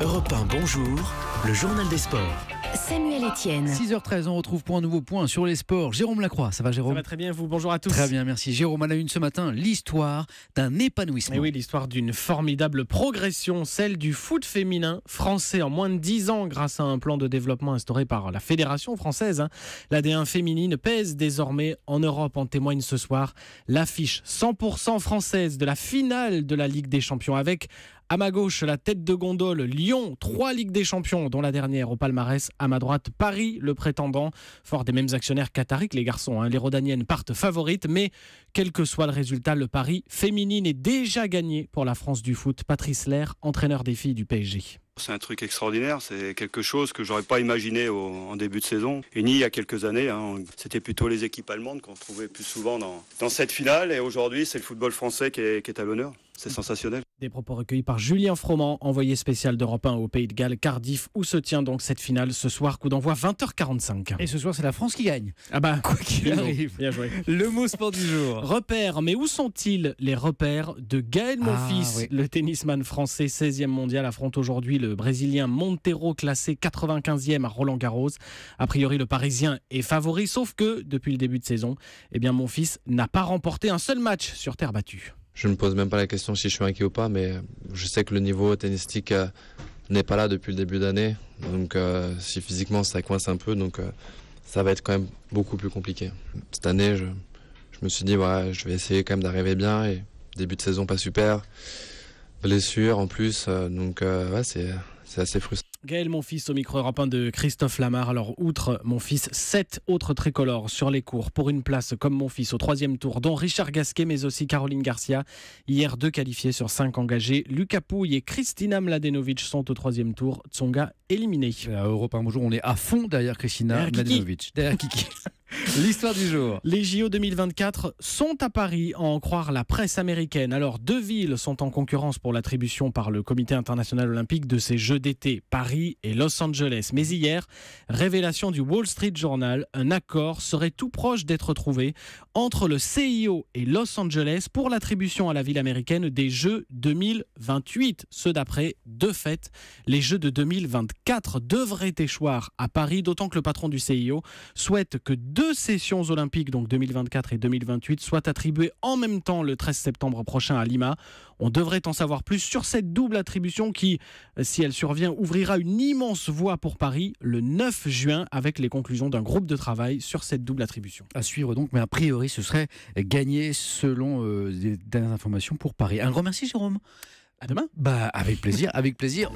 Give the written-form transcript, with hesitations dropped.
Europe 1, bonjour, le journal des sports. Samuel Etienne. 6h13, on retrouve pour un nouveau point sur les sports. Jérôme Lacroix, ça va Jérôme? Ça va très bien, vous, bonjour à tous. Très bien, merci. Jérôme, à la une ce matin, l'histoire d'un épanouissement. Et oui, l'histoire d'une formidable progression, celle du foot féminin français en moins de 10 ans grâce à un plan de développement instauré par la Fédération française. La D1 féminine pèse désormais en Europe, en témoigne ce soir l'affiche 100% française de la finale de la Ligue des Champions avec à ma gauche, la tête de gondole, Lyon, 3 Ligues des Champions, dont la dernière au palmarès. À ma droite, Paris, le prétendant, fort des mêmes actionnaires qataris que les garçons. Les Rhodaniennes partent favorites, mais quel que soit le résultat, le pari féminine est déjà gagné pour la France du foot. Patrice Lair, entraîneur des filles du PSG. C'est un truc extraordinaire, c'est quelque chose que j'aurais pas imaginé en début de saison, et ni il y a quelques années. C'était plutôt les équipes allemandes qu'on trouvait plus souvent dans cette finale, et aujourd'hui c'est le football français qui est à l'honneur. C'est sensationnel. Des propos recueillis par Julien Froment, envoyé spécial d'Europe 1 au Pays de Galles, Cardiff, où se tient donc cette finale ce soir, coup d'envoi 20h45. Et ce soir, c'est la France qui gagne. Ah bah, quoi qu'il arrive. Bien joué. Le mot sport du jour. Repères, mais où sont-ils les repères de Gaël Monfils? Oui. Le tennisman français 16e mondial affronte aujourd'hui le Brésilien Monteiro, classé 95e à Roland-Garros. A priori, le Parisien est favori, sauf que depuis le début de saison, Monfils n'a pas remporté un seul match sur terre battue. Je ne me pose même pas la question si je suis inquiet ou pas, mais je sais que le niveau tennistique n'est pas là depuis le début d'année. Donc si physiquement ça coince un peu, donc ça va être quand même beaucoup plus compliqué. Cette année, je me suis dit, je vais essayer quand même d'arriver bien. Et début de saison pas super, blessure en plus, donc c'est assez frustrant. Gaël Monfils au micro Europe 1 de Christophe Lamar. Alors, outre Monfils, 7 autres tricolores sur les cours pour une place comme Monfils au 3e tour, dont Richard Gasquet, mais aussi Caroline Garcia. Hier, 2 qualifiés sur 5 engagés. Lucas Pouille et Kristina Mladenovic sont au 3e tour. Tsonga éliminé. À Europe 1, bonjour, on est à fond derrière Kristina Mladenovic. Derrière Kiki. L'histoire du jour. Les JO 2024 sont à Paris, à en croire la presse américaine. Alors, 2 villes sont en concurrence pour l'attribution par le Comité international olympique de ces Jeux d'été, Paris et Los Angeles. Mais hier, révélation du Wall Street Journal, un accord serait tout proche d'être trouvé entre le CIO et Los Angeles pour l'attribution à la ville américaine des Jeux 2028. Ceux d'après, de fait, les Jeux de 2024 devraient échoir à Paris, d'autant que le patron du CIO souhaite que 2 sessions olympiques, donc 2024 et 2028, soient attribuées en même temps le 13 septembre prochain à Lima. On devrait en savoir plus sur cette double attribution qui, si elle survient, ouvrira une immense voie pour Paris le 9 juin avec les conclusions d'un groupe de travail sur cette double attribution. À suivre donc, mais a priori ce serait gagné selon des dernières informations pour Paris. Un grand merci Jérôme. À demain. Avec plaisir, avec plaisir.